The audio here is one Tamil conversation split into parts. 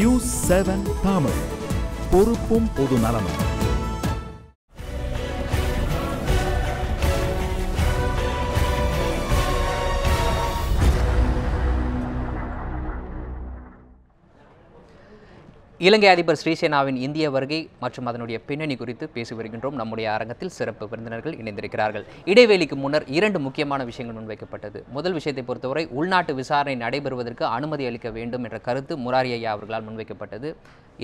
நியூஸ் 7 தமிழ், பொறுப்பும் பொது நலமும். இலங்கை அதிபர் ஸ்ரீசேனாவின் இந்திய வருகை மற்றும் அதனுடைய பின்னணி குறித்து பேசி வருகின்றோம். நம்முடைய அரங்கத்தில் சிறப்பு விருந்தினர்கள் இணைந்திருக்கிறார்கள். இடைவேளைக்கு முன்னர் 2 முக்கியமான விஷயங்கள் முன்வைக்கப்பட்டது. முதல் விஷயத்தை பொறுத்தவரை உள்நாட்டு விசாரணை நடைபெறுவதற்கு அனுமதி அளிக்க வேண்டும் என்ற கருத்து முராரி ஐயா அவர்களால் முன்வைக்கப்பட்டது.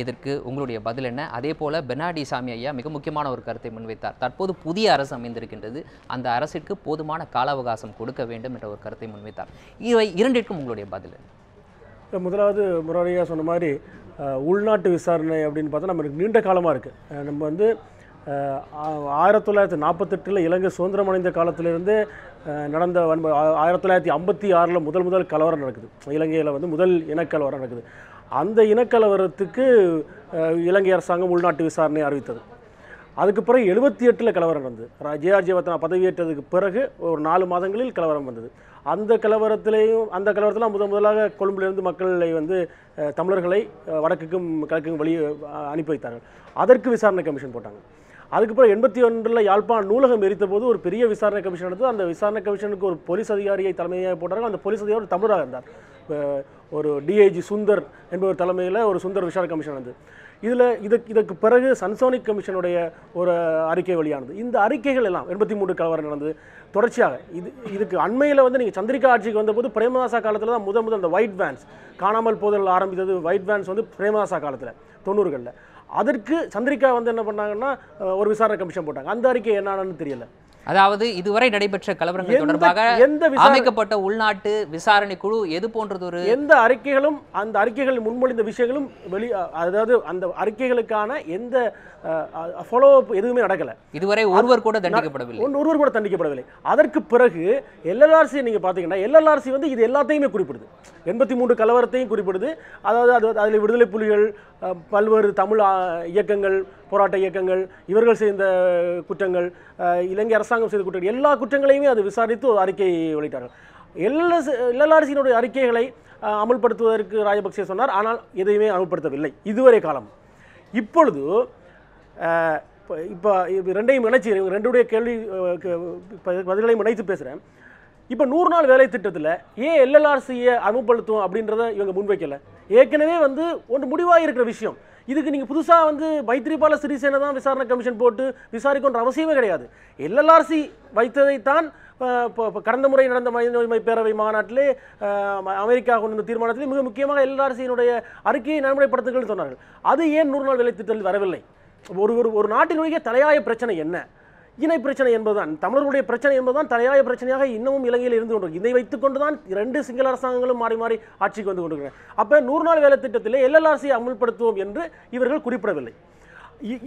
இதற்கு உங்களுடைய பதில் என்ன? அதே போல பெர்னார்டி சாமி ஐயா மிக முக்கியமான ஒரு கருத்தை முன்வைத்தார். தற்போது புதிய அரசு அமைந்திருக்கின்றது, அந்த அரசிற்கு போதுமான கால அவகாசம் கொடுக்க வேண்டும் என்ற ஒரு கருத்தை முன்வைத்தார். இவை இரண்டிற்கும் உங்களுடைய பதில்? முதலாவது முராரி ஐயா சொன்ன மாதிரி உள்நாட்டு விசாரணை அப்படின்னு பார்த்தா நமக்கு நீண்ட காலமாக இருக்குது. நம்ம வந்து 1948 இலங்கை சுதந்திரம் அடைந்த காலத்திலிருந்து நடந்த 1956 முதல் கலவரம் நடக்குது. இலங்கையில் வந்து முதல் இனக்கலவரம் நடக்குது. அந்த இனக்கலவரத்துக்கு இலங்கை அரசாங்கம் உள்நாட்டு விசாரணை அறிவித்தது. அதுக்கு பிறகு 78 கலவரம் நடந்தது. ஜே.ஆர். ஜெயவர்தனா பதவியேற்றதுக்கு பிறகு ஒரு 4 மாதங்களில் கலவரம் வந்தது. அந்த கலவரத்தில் முதலாக கொழும்பிலிருந்து மக்களை வந்து தமிழர்களை வடக்குக்கும் கிழக்குக்கும் வெளியே அனுப்பி வைத்தார்கள். அதற்கு விசாரணை கமிஷன் போட்டாங்க. அதுக்கப்புறம் 81 யாழ்ப்பாண நூலகம் எரித்த போது ஒரு பெரிய விசாரணை கமிஷன் நடந்தது. அந்த விசாரணை கமிஷனுக்கு ஒரு போலீஸ் அதிகாரியை தலைமையாக போட்டார்கள். அந்த போலீஸ் அதிகாரி ஒரு தமிழராக இருந்தார். ஒரு டிஐஜி சுந்தர் என்பவர் தலைமையில் ஒரு சுந்தர் விசாரணை கமிஷன் நடந்தது. இதற்கு பிறகு சன்சோனிக் கமிஷனுடைய ஒரு அறிக்கை வெளியானது. இந்த அறிக்கைகள் எல்லாம் 83 கலவரம் நடந்தது தொடர்ச்சியாக. இதுக்கு அண்மையில் வந்து நீங்கள் சந்திரிகா ஆட்சிக்கு வந்தபோது பிரேமதாசா காலத்தில் தான் முதல் அந்த ஒயிட் வேன்ஸ் காணாமல் போதல் ஆரம்பித்தது. ஒயிட் வேன்ஸ் வந்து பிரேமதாசா காலத்தில் 90களில். அதற்கு சந்திரிகா வந்து என்ன பண்ணாங்கன்னா ஒரு விசாரணை கமிஷன் போட்டாங்க. அந்த அறிக்கை என்னன்னு தெரியல. அதாவது இதுவரை நடைபெற்ற கலவரங்கள் தொடர்பாக அமைக்கப்பட்ட உள்நாட்டு விசாரணை குழு எது போன்றது ஒரு எந்த அறிக்கைகளும் அந்த அறிக்கைகளில் முன்மொழிந்த விஷயங்களும் அதாவது அந்த அறிக்கைகளுக்கான எந்த ஃபாலோ அப் எதுவுமே நடக்கல. இதுவரை ஒருவர் கூட தண்டிக்கப்படவில்லை. அதற்கு பிறகு எல்எல்ஆர்சி நீங்க பாத்தீங்கன்னா எல்எல்ஆர்சி வந்து இது எல்லாத்தையுமே குறிப்பிடுது. 83 கலவரத்தையும் குறிப்பிடுது. அதாவது அதில் விடுதலை புலிகள், பல்வேறு தமிழ் இயக்கங்கள், போராட்ட இயக்கங்கள், இவர்கள் செய்த குற்றங்கள், இலங்கை அரசாங்கம் செய்த குற்றங்கள், எல்லா குற்றங்களையுமே அது விசாரித்து ஒரு அறிக்கை வெளியிட்டார்கள். எல்எல்ஆர்சியினுடைய அறிக்கைகளை அமல்படுத்துவதற்கு ராஜபக்சே சொன்னார். ஆனால் எதையுமே அமல்படுத்தவில்லை இதுவரை காலம். இப்பொழுது இப்போ ரெண்டையும் இணைச்சி ரெண்டுடைய கேள்வி பதில்களையும் இணைத்து பேசுகிறேன். இப்போ 100 நாள் வேலை திட்டத்தில் ஏன் எல்எல்ஆர்சியை அமல்படுத்தும் அப்படின்றத இவங்க முன்வைக்கல. ஏற்கனவே வந்து ஒன்று முடிவாக இருக்கிற விஷயம். இதுக்கு நீங்கள் புதுசாக வந்து மைத்ரிபால சிறிசேனா தான் விசாரணை கமிஷன் போட்டு விசாரிக்கின்ற அவசியமே கிடையாது. எல்எல்ஆர்சி வைத்ததைத்தான் கடந்த முறை நடந்த மனித உரிமை பேரவை மாநாட்டிலே அமெரிக்கா கொண்டு வந்த தீர்மானத்திலே மிக முக்கியமாக எல்எல்ஆர்சியினுடைய அறிக்கையை நடைமுறைப்படுத்துங்கள் சொன்னார்கள். அது ஏன் 100 நாள் வேலை திட்டத்தில் வரவில்லை? ஒரு நாட்டினுடைய தலையாய பிரச்சனை என்ன? இணை பிரச்சனை என்பதுதான், தமிழர்களுடைய பிரச்சனை என்பதுதான் தலையாய பிரச்சனையாக இன்னமும் இலங்கையில் இருந்து கொண்டு இதை வைத்துக் கொண்டுதான் 2 சிங்கள அரசாங்கங்களும் மாறி மாறி ஆட்சிக்கு வந்து கொண்டிருக்கிறேன். அப்போ 100 நாள் வேலை திட்டத்திலே எல்எல்ஆர்சியை அமல்படுத்துவோம் என்று இவர்கள் குறிப்பிடவில்லை.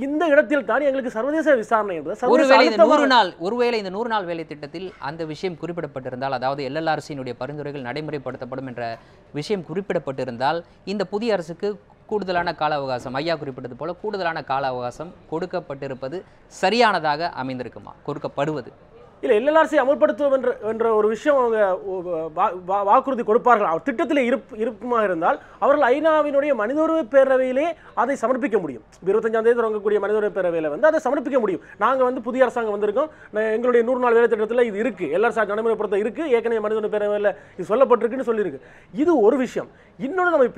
இந்த இடத்தில் தான் எங்களுக்கு சர்வதேச விசாரணை என்பது ஒருவேளை இந்த 100 நாள் வேலை திட்டத்தில் அந்த விஷயம் குறிப்பிடப்பட்டிருந்தால், அதாவது எல்எல்ஆர்சியினுடைய பரிந்துரைகள் நடைமுறைப்படுத்தப்படும் என்ற விஷயம் குறிப்பிடப்பட்டிருந்தால், இந்த புதிய அரசுக்கு கூடுதலான கால அவகாசம், ஐயா குறிப்பிட்டது போல கூடுதலான கால அவகாசம் கொடுக்கப்பட்டிருப்பது சரியானதாக அமைந்திருக்குமா? கொடுக்கப்படுவது இல்லை, எல்எல்ஆர்சி அமல்படுத்துவோம் என்ற ஒரு விஷயம் அவங்க வாக்குறுதி கொடுப்பார்கள். அவர் திட்டத்தில் இருப்புமாக இருந்தால் அவர்கள் ஐநாவினுடைய மனித உரிமை பேரவையிலே அதை சமர்ப்பிக்க முடியும். 25ஆம் தேதி தொடங்கக்கூடிய மனித உரிமை பேரவையில் வந்து அதை சமர்ப்பிக்க முடியும். நாங்கள் வந்து புதிய அரசாங்கம் வந்திருக்கோம், எங்களுடைய 100 நாள் வேலை திட்டத்தில் இது இருக்குது, எல்எல்ஆர்சி நடைமுறைப்படுத்த இருக்குது, ஏற்கனவே மனித உரிமை பேரவையில் இது சொல்லப்பட்டிருக்குன்னு சொல்லியிருக்கு. இது ஒரு விஷயம். இன்னொன்று நம்ம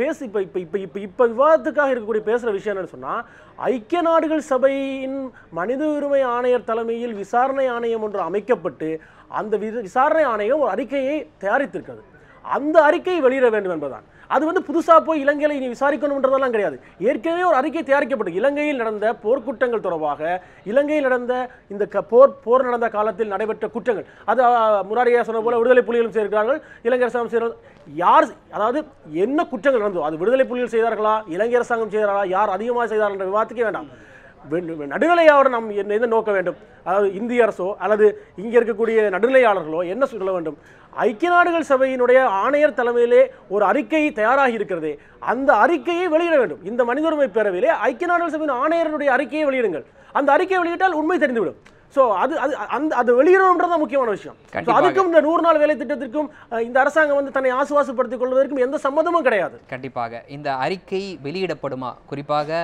இப்போ விவாதத்துக்காக இருக்கக்கூடிய பேசுகிற விஷயம் என்னன்னு சொன்னால், ஐக்கிய நாடுகள் சபையின் மனித உரிமை ஆணையர் தலைமையில் விசாரணை ஆணையம் ஒன்று அமைக்கப்பட்டு அந்த விசாரணை ஆணையம் ஒரு அறிக்கையை தயாரித்திருக்கிறது. அந்த அறிக்கையை வெளியிட வேண்டும் என்பதுதான். அது வந்து புதுசாக போய் இலங்கையில் இனி விசாரிக்கணும்ன்றதெல்லாம் கிடையாது. ஏற்கனவே ஒரு அறிக்கை தயாரிக்கப்பட்டு இலங்கையில் நடந்த போர்க்குற்றங்கள் தொடர்பாக, இலங்கையில் நடந்த இந்த போர் நடந்த காலத்தில் நடைபெற்ற குற்றங்கள், அது முராரியா சொன்ன போல விடுதலை புலிகளும் செய்திருக்கிறார்கள், இலங்கை அரசாங்கம் செய்கிறார்கள். யார், அதாவது என்ன குற்றங்கள் நடந்தோ அது விடுதலை புலிகள் செய்தார்களா, இலங்கை அரசாங்கம் செய்தார்களா, யார் அதிகமாக செய்தார்கள் என்ற விவாதத்துக்கே வேண்டாம். நடுநிலையாளர் நாம் என்ன நோக்க வேண்டும்? அதாவது இந்திய அரசோ அல்லது இங்கே இருக்கக்கூடிய நடுநிலையாளர்களோ என்ன சொல்ல வேண்டும்? ஐக்கிய நாடுகள் சபையினுடைய ஆணையர் தலைமையிலே ஒரு அறிக்கை தயாராகி இருக்கிறதே, அந்த அறிக்கையை வெளியிட வேண்டும். இந்த மனித உரிமை பேரவையிலே ஐக்கிய நாடுகள் சபையின் ஆணையருடைய அறிக்கையை வெளியிடுங்கள். அந்த அறிக்கையை வெளியிட்டால் உண்மை தெரிந்துவிடும். ஸோ அது வெளியிடணுன்றது தான் முக்கியமான விஷயம். அதுக்கும் இந்த 100 நாள் வேலை திட்டத்திற்கும் இந்த அரசாங்கம் வந்து தன்னை ஆசுவாசப்படுத்திக் கொள்வதற்கும் எந்த சம்மதமும் கிடையாது. கண்டிப்பாக இந்த அறிக்கை வெளியிடப்படுமா, குறிப்பாக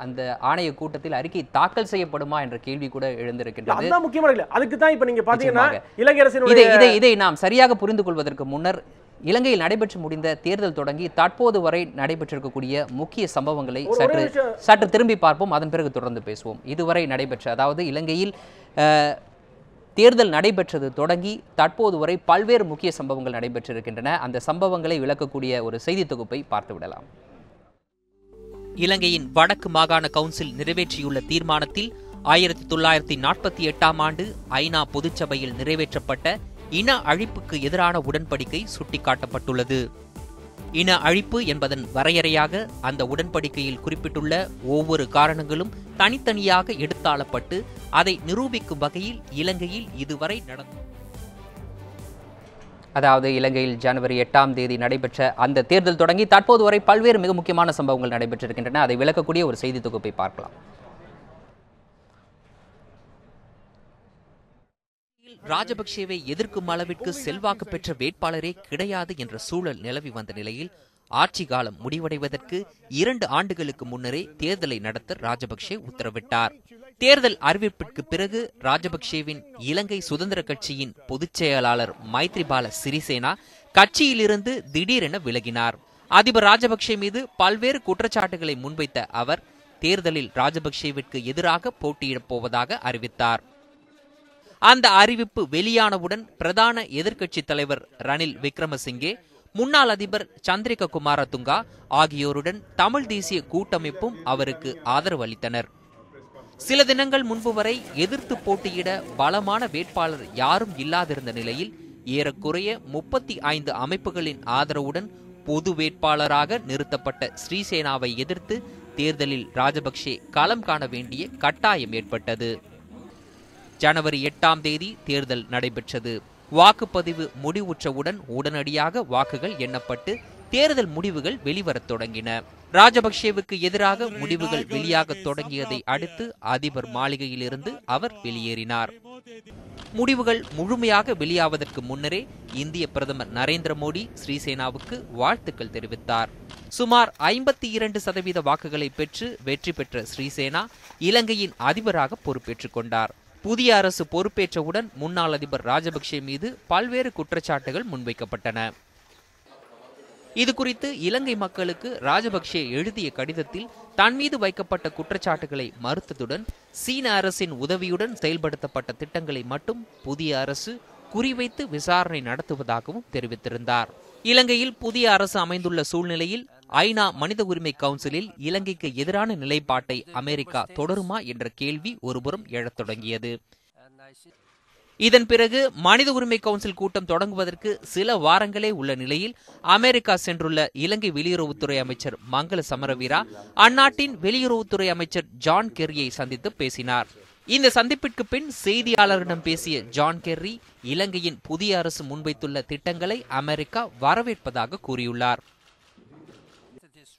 அந்த ஆணைய கூட்டத்தில் அறிக்கை தாக்கல் செய்யப்படுமா என்ற கேள்வி கூட எழுந்திருக்கின்றது. அதுதான் முக்கியமான இல்லை. அதுக்கு தான் இப்போ நீங்க பாத்தீங்கன்னா இலங்கை அரசினுடைய இதை நாம் சரியாக புரிந்து கொள்வதற்கு முன்னர் இலங்கையில் நடைபெற்று முடிந்த தேர்தல் தொடங்கி தற்போது வரை நடைபெற்றிருக்கக்கூடிய முக்கிய சம்பவங்களை சற்று திரும்பி பார்ப்போம். அதன் பிறகு தொடர்ந்து பேசுவோம். இதுவரை நடைபெற்ற, அதாவது இலங்கையில் தேர்தல் நடைபெற்றது தொடங்கி தற்போது வரை பல்வேறு முக்கிய சம்பவங்கள் நடைபெற்றிருக்கின்றன. அந்த சம்பவங்களை விளக்கக்கூடிய ஒரு செய்தி தொகுப்பை பார்த்து விடலாம். இலங்கையின் வடக்கு மாகாண கவுன்சில் நிறைவேற்றியுள்ள தீர்மானத்தில் 1948ஆம் ஆண்டு ஐநா பொதுச்சபையில் நிறைவேற்றப்பட்ட இன அழிப்புக்கு எதிரான உடன்படிக்கை சுட்டிக்காட்டப்பட்டுள்ளது. இன அழிப்பு என்பதன் வரையறையாக அந்த உடன்படிக்கையில் குறிப்பிட்டுள்ள ஒவ்வொரு காரணங்களும் தனித்தனியாக எடுத்தாளப்பட்டு அதை நிரூபிக்கும் வகையில் இலங்கையில் இதுவரை நடந்தது. அதாவது இலங்கையில் ஜனவரி 8ஆம் தேதி நடைபெற்ற அந்த தேர்தல் தொடங்கி தற்போது வரை பல்வேறு மிக முக்கியமான சம்பவங்கள் நடைபெற்றிருக்கின்றன. அதை விளக்கக்கூடிய ஒரு செய்தி தொகுப்பை பார்க்கலாம். ராஜபக்சேவை எதிர்க்கும் அளவிற்கு செல்வாக்கு பெற்ற வேட்பாளரே கிடையாது என்ற சூழல் நிலவி வந்த நிலையில் ஆட்சி காலம் முடிவடைவதற்கு 2 ஆண்டுகளுக்கு முன்னரே தேர்தலை நடத்த ராஜபக்சே உத்தரவிட்டார். தேர்தல் அறிவிப்பிற்கு பிறகு ராஜபக்சேவின் இலங்கை சுதந்திர கட்சியின் பொதுச் செயலாளர் மைத்ரிபால சிறிசேனா கட்சியிலிருந்து திடீரென விலகினார். அதிபர் ராஜபக்சே மீது பல்வேறு குற்றச்சாட்டுகளை முன்வைத்த அவர் தேர்தலில் ராஜபக்சேவிற்கு எதிராக போட்டியிடப் போவதாக அறிவித்தார். அந்த அறிவிப்பு வெளியானவுடன் பிரதான எதிர்க்கட்சி தலைவர் ரணில் விக்ரமசிங்கே, முன்னாள் அதிபர் சந்திரிக குமாரதுங்கா ஆகியோருடன் தமிழ் தேசிய கூட்டமைப்பும் அவருக்கு ஆதரவு அளித்தனர். சில தினங்கள் முன்பு வரை எதிர்த்து போட்டியிட பலமான வேட்பாளர் யாரும் இல்லாதிருந்த நிலையில் ஏறக்குறைய 35 அமைப்புகளின் ஆதரவுடன் பொது வேட்பாளராக நிறுத்தப்பட்ட ஸ்ரீசேனாவை எதிர்த்து தேர்தலில் ராஜபக்சே களம் காண வேண்டிய கட்டாயம் ஏற்பட்டது. ஜனவரி 8ஆம் தேதி தேர்தல் நடைபெற்றது. வாக்குப்பதிவு முடிவுற்றவுடன் உடனடியாக வாக்குகள் எண்ணப்பட்டு தேர்தல் முடிவுகள் வெளிவரத் தொடங்கின. ராஜபக்சேவுக்கு எதிராக முடிவுகள் வெளியாக தொடங்கியதை அடுத்து அதிபர் மாளிகையிலிருந்து அவர் வெளியேறினார். முடிவுகள் முழுமையாக வெளியாவதற்கு முன்னரே இந்திய பிரதமர் நரேந்திர மோடி ஸ்ரீசேனாவுக்கு வாழ்த்துக்கள் தெரிவித்தார். சுமார் 52% வாக்குகளை பெற்று வெற்றி பெற்ற ஸ்ரீசேனா இலங்கையின் அதிபராக பொறுப்பேற்றுக் கொண்டார். புதிய அரசு பொறுப்பேற்றவுடன் முன்னாள் அதிபர் ராஜபக்சே மீது பல்வேறு குற்றச்சாட்டுகள் முன்வைக்கப்பட்டன. இதுகுறித்து இலங்கை மக்களுக்கு ராஜபக்சே எழுதிய கடிதத்தில் தன் மீது வைக்கப்பட்ட குற்றச்சாட்டுகளை மறுத்ததுடன் சீன அரசின் உதவியுடன் செயல்படுத்தப்பட்ட திட்டங்களை மட்டும் புதிய அரசு குறிவைத்து விசாரணை நடத்துவதாகவும் தெரிவித்திருந்தார். இலங்கையில் புதிய அரசு அமைந்துள்ள சூழ்நிலையில் ஐநா மனித உரிமை கவுன்சிலில் இலங்கைக்கு எதிரான நிலைப்பாட்டை அமெரிக்கா தொடருமா என்ற கேள்வி ஒருபுறம் எழத் தொடங்கியது. இதன் பிறகு மனித உரிமை கவுன்சில் கூட்டம் தொடங்குவதற்கு சில வாரங்களே உள்ள நிலையில் அமெரிக்கா சென்றுள்ள இலங்கை வெளியுறவுத்துறை அமைச்சர் மங்கள சமரவீரா அந்நாட்டின் வெளியுறவுத்துறை அமைச்சர் ஜான் கெர்ரியை சந்தித்து பேசினார். இந்த சந்திப்பிற்கு பின் செய்தியாளர்களிடம் பேசிய ஜான் கெர்ரி இலங்கையின் புதிய அரசு முன்வைத்துள்ள திட்டங்களை அமெரிக்கா வரவேற்பதாக கூறியுள்ளார்.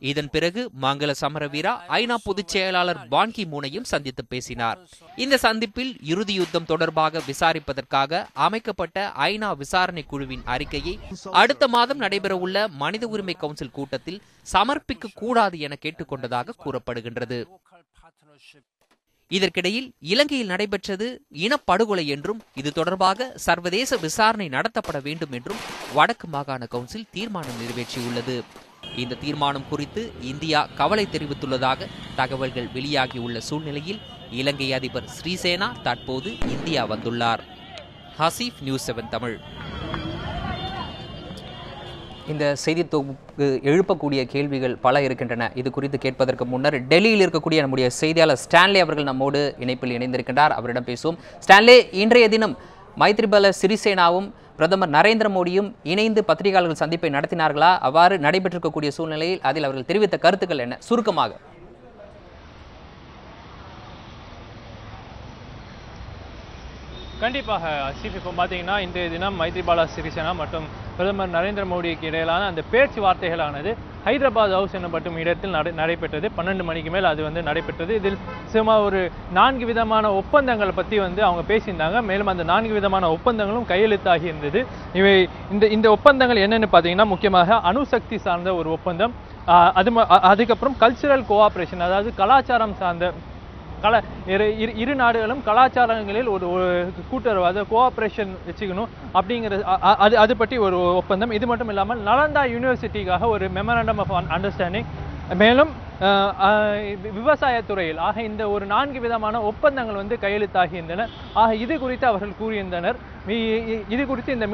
இதன் பிறகு மங்கள சமரவீரா ஐநா பொதுச் செயலாளர் பான் கி மூனையும் சந்தித்து பேசினார். இந்த சந்திப்பில் இறுதி யுத்தம் தொடர்பாக விசாரிப்பதற்காக அமைக்கப்பட்ட ஐநா விசாரணை குழுவின் அறிக்கையை அடுத்த மாதம் நடைபெறவுள்ள மனித உரிமை கவுன்சில் கூட்டத்தில் சமர்ப்பிக்க கூடாது என கேட்டுக்கொண்டதாக கூறப்படுகின்றது. இதற்கிடையில் இலங்கையில் நடைபெற்றது இனப்படுகொலை என்றும் இது தொடர்பாக சர்வதேச விசாரணை நடத்தப்பட வேண்டும் என்றும் வடக்கு மாகாண கவுன்சில் தீர்மானம் நிறைவேற்றியுள்ளது. இந்த தீர்மானம் குறித்து இந்தியா கவலை தெரிவித்துள்ளதாக தகவல்கள் வெளியாகியுள்ள சூழ்நிலையில் இலங்கை அதிபர் ஸ்ரீசேனா தற்போது இந்தியா வந்துள்ளார். ஹசீஃப், நியூஸ் 7 தமிழ். இந்த செய்தி தொகுப்பு எழுப்பக்கூடிய கேள்விகள் பல இருக்கின்றன. இது குறித்து கேட்பதற்கு முன்னர் டெல்லியில் இருக்கக்கூடிய நம்முடைய செய்தியாளர் ஸ்டான்லி அவர்கள் நம்மோடு இணைப்பில் இணைந்திருக்கின்றார். அவரிடம் பேசுவோம். ஸ்டான்லி, இன்றைய தினம் மைத்ரிபால சிறிசேனாவும் பிரதமர் நரேந்திர மோடியும் இணைந்து பத்திரிகையாளர்கள் சந்திப்பை நடத்தினார்களா? அவ்வாறு நடைபெற்றிருக்கக்கூடிய சூழ்நிலையில் அதில் அவர்கள் தெரிவித்த கருத்துக்கள் என்ன? சுருக்கமாக. கண்டிப்பாக ஆசிஃப். இப்போ பார்த்தீங்கன்னா இன்றைய தினம் மைத்ரிபால சிறிசேனா மற்றும் பிரதமர் நரேந்திர மோடிக்கு இடையிலான அந்த பேச்சுவார்த்தைகளானது ஹைதராபாத் ஹவுஸ் என்னப்படும் இடத்தில் நடைபெற்றது. 12 மணிக்கு மேல் அது நடைபெற்றது. இதில் சுமார் ஒரு 4 விதமான ஒப்பந்தங்களை பற்றி அவங்க பேசியிருந்தாங்க. மேலும் அந்த 4 விதமான ஒப்பந்தங்களும் கையெழுத்தாகி இருந்தது. இவை இந்த ஒப்பந்தங்கள் என்னென்னு பார்த்தீங்கன்னா முக்கியமாக அணுசக்தி சார்ந்த ஒரு ஒப்பந்தம், அதுக்கப்புறம் கல்ச்சுரல் கோஆப்ரேஷன், அதாவது கலாச்சாரம் சார்ந்த இரு நாடுகளும் கலாச்சாரங்களில் ஒரு கூட்டுறவு, அதாவது கோஆப்ரேஷன் வச்சுக்கணும் அப்படிங்கிற அது பற்றி ஒரு ஒப்பந்தம். இது மட்டும் இல்லாமல் நலந்தா யூனிவர்சிட்டிக்காக ஒரு மெமரண்டம் ஆஃப் அண்டர்ஸ்டாண்டிங், மேலும் விவசாயத்துறையில் ஆக இந்த ஒரு 4 விதமான ஒப்பந்தங்கள் கையெழுத்தாகியிருந்தன. ஆக இது குறித்து அவர்கள் கூறியிருந்தனர். இது குறித்து இந்த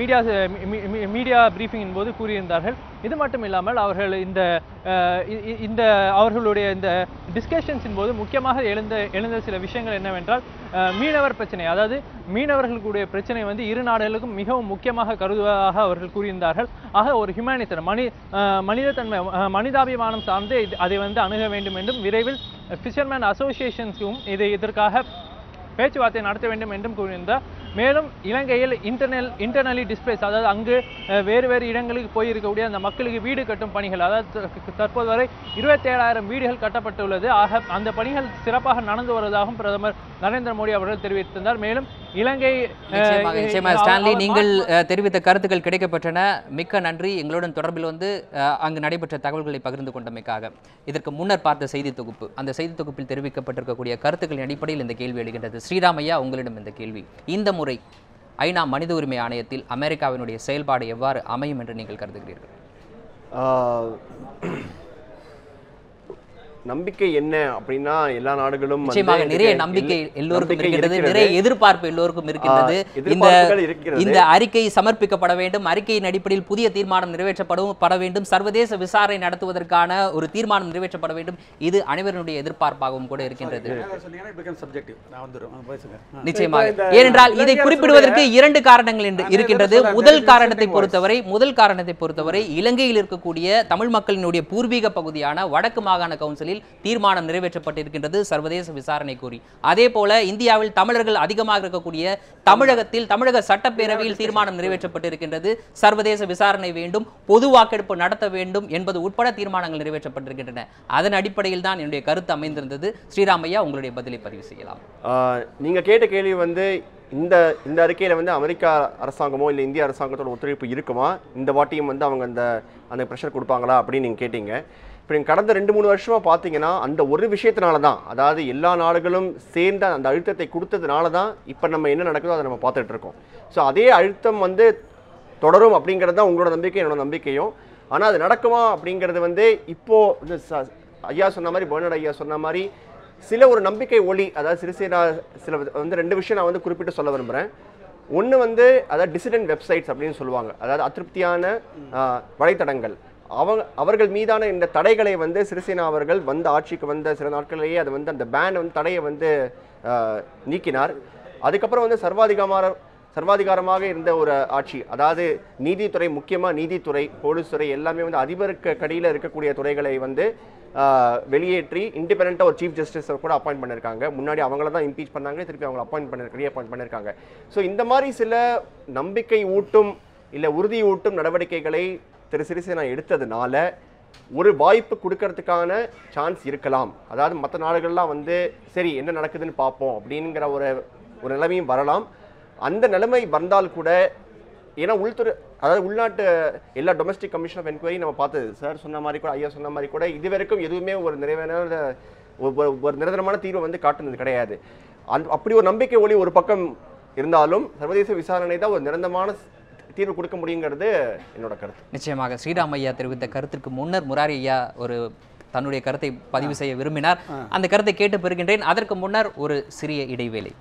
மீடியா பிரீஃபிங்கின் போது கூறியிருந்தார்கள். இது மட்டும் இல்லாமல் அவர்கள் இந்த அவர்களுடைய இந்த டிஸ்கஷன்ஸின் போது முக்கியமாக எழுந்த சில விஷயங்கள் என்னவென்றால் மீனவர் பிரச்சனை, அதாவது மீனவர்களுடைய பிரச்சனை இரு நாடுகளுக்கும் மிகவும் முக்கியமாக கருதுவதாக அவர்கள் கூறியிருந்தார்கள். ஆக ஒரு ஹியூமனிட்டர் மனிதத்தன்மை மனிதாபிமானம் சார்ந்து அதை அணுக வேண்டும் என்றும் விரைவில் ஃபிஷர்மேன் அசோசியேஷன்ஸும் இதற்காக பேச்சுவார்த்தை நடத்த வேண்டும் என்றும் கூறியிருந்தார். மேலும் இலங்கையில் இன்டர்னலி டிஸ்பிளேஸ், அதாவது அங்கு வேறு இடங்களுக்கு போயிருக்கக்கூடிய அந்த மக்களுக்கு வீடு கட்டும் பணிகள், அதாவது தற்போது வரை 27,000 வீடுகள் கட்டப்பட்டுள்ளது. ஆக அந்த பணிகள் சிறப்பாக நடந்து வருவதாகவும் பிரதமர் நரேந்திர மோடி அவர்கள் தெரிவித்திருந்தார். மேலும் இலங்கை ஸ்டான்லி, நீங்கள் தெரிவித்த கருத்துக்கள் கிடைக்கப்பட்டன. மிக்க நன்றி. எங்களுடன் தொடர்பில் அங்கு நடைபெற்ற தகவல்களை பகிர்ந்து கொண்டமைக்காக. இதற்கு முன்னர் பார்த்த செய்தி தொகுப்பு, அந்த செய்தி தொகுப்பில் தெரிவிக்கப்பட்டிருக்கக்கூடிய கருத்துக்களின் அடிப்படையில் இந்த கேள்வி எழுகின்றது. ஸ்ரீராமையா, உங்களிடம் இந்த கேள்வி. இந்த முறை ஐநா மனித உரிமை ஆணையத்தில் அமெரிக்காவினுடைய செயல்பாடு எவ்வாறு அமையும் என்று நீங்கள் கருதுகிறீர்கள்? நம்பிக்கை என்ன அப்படின்னா, எல்லா நாடுகளும் நிச்சயமாக நிறைய நம்பிக்கை எல்லோருக்கும் இருக்கிறது, நிறைய எதிர்பார்ப்பு எல்லோருக்கும் இருக்கிறது. இந்த அறிக்கை சமர்ப்பிக்கப்பட வேண்டும், அறிக்கையின் அடிப்படையில் புதிய தீர்மானம் நிறைவேற்றப்பட வேண்டும், சர்வதேச விசாரணை நடத்துவதற்கான ஒரு தீர்மானம் நிறைவேற்றப்பட வேண்டும். இது அனைவருடைய எதிர்பார்ப்பாகவும் கூட இருக்கின்றது. நிச்சயமாக, ஏனென்றால் இதை குறிப்பிடுவதற்கு 2 காரணங்கள் இருக்கின்றது. முதல் காரணத்தை பொறுத்தவரை இலங்கையில் இருக்கக்கூடிய தமிழ் மக்களினுடைய பூர்வீக பகுதியான வடக்கு மாகாண கவுன்சிலில் தீர்மானம் நிறைவேற்றப்பட்டிருக்கின்றது சர்வதேச விசாரணை கோரி. அதே போல இந்தியாவில் தமிழர்கள் அதிகமாக இருக்கக்கூடிய தமிழகத்தில் தமிழக சட்டப்பேரவையில் தீர்மானம் நிறைவேற்றப்பட்டிருக்கின்றது. சர்வதேச விசாரணை வேண்டும், பொது வாக்கெடுப்பு நடத்த வேண்டும் என்பது உட்பட தீர்மானங்கள் நிறைவேற்றப்பட்டிருக்கின்றன. அதன் அடிப்படையில் தான் என்னுடைய கருத்து அமைந்திருந்தது. ஸ்ரீராமையா, உங்களுடைய பதிலை பதிவு செய்யலாம். நீங்க கேட்ட கேள்வி இந்த அறிக்கையில அமெரிக்கா அரசாங்கமோ இல்லை இந்திய அரசாங்கத்தோட ஒத்துழைப்பு இருக்குமா, இந்த வாட்டியும் அவங்க அந்த ப்ரெஷர் கொடுப்பாங்களா அப்படின்னு நீங்க கேட்டீங்க. இப்போ நீங்கள் கடந்த 2-3 வருஷமாக பார்த்தீங்கன்னா அந்த ஒரு விஷயத்தினால தான், அதாவது எல்லா நாடுகளும் சேர்ந்து அந்த அழுத்தத்தை கொடுத்ததுனால தான் இப்போ நம்ம என்ன நடக்குதோ அதை நம்ம பார்த்துட்டு இருக்கோம். ஸோ அதே அழுத்தம் தொடரும் அப்படிங்கிறது தான் உங்களோட நம்பிக்கை, என்னோட நம்பிக்கையும். ஆனால் அது நடக்குமா அப்படிங்கிறது இப்போது ஐயா சொன்ன மாதிரி, பெர்னார்ட் ஐயா சொன்ன மாதிரி சில ஒரு நம்பிக்கை ஒளி, அதாவது சிறிசேனா சில 2 விஷயம் நான் குறிப்பிட்டு சொல்ல விரும்புகிறேன். ஒன்று அதாவது டிசிடென்ட் வெப்சைட்ஸ் அப்படின்னு சொல்லுவாங்க, அதாவது அதிருப்தியான வலைத்தடங்கள். அவர்கள் மீதான இந்த தடைகளை சிறிசேனா அவர்கள் ஆட்சிக்கு வந்த சில நாட்களிலேயே அதை அந்த பேன் தடையை நீக்கினார். அதுக்கப்புறம் சர்வாதிகாரமாக இருந்த ஒரு ஆட்சி, அதாவது நீதித்துறை, முக்கியமாக நீதித்துறை, போலீஸ் துறை எல்லாமே அதிபருக்கு கடியில் இருக்கக்கூடிய துறைகளை வெளியேற்றி இண்டிபெண்டா ஒரு சீஃப் ஜஸ்டிஸ் கூட அப்பாயிண்ட் பண்ணிருக்காங்க. முன்னாடி அவங்கள தான் இம்பீச் பண்ணாங்க, திருப்பி அவங்க ரீஅப்பாயிண்ட் பண்ணிருக்காங்க. ஸோ இந்த மாதிரி சில நம்பிக்கை ஊட்டும் இல்லை உறுதி ஊட்டும் நடவடிக்கைகளை திரு சிறிசேனா எடுத்ததுனால ஒரு வாய்ப்பு கொடுக்கறதுக்கான சான்ஸ் இருக்கலாம். அதாவது மற்ற நாடுகள்லாம் சரி என்ன நடக்குதுன்னு பார்ப்போம் அப்படிங்கிற ஒரு நிலைமையும் வரலாம். அந்த நிலைமை வந்தால் கூட, ஏன்னா உள்துறை, அதாவது உள்நாட்டு எல்லா டொமஸ்டிக் கமிஷன் ஆஃப் என்கொயரி நம்ம பார்த்தது, சார் சொன்ன மாதிரி கூட, ஐயா சொன்ன மாதிரி கூட, இது வரைக்கும் எதுவுமே ஒரு நிரந்தரமான தீர்வு காட்டுனது கிடையாது. அப்படி ஒரு நம்பிக்கை ஒளி ஒரு பக்கம் இருந்தாலும் சர்வதேச விசாரணை தான் ஒரு நிரந்தரமான தீர்வு கொடுக்க முடியுங்கிறது என்னோட கருத்து. நிச்சயமாக ஸ்ரீராமையா தெரிவித்த கருத்திற்கு முன்னர் முராரி ஐயா தன்னுடைய கருத்தை பதிவு செய்ய விரும்பினார். அந்த கருத்தை கேட்டு பெறுகின்றேன். அதற்கு முன்னர் ஒரு சிறிய இடைவேளை.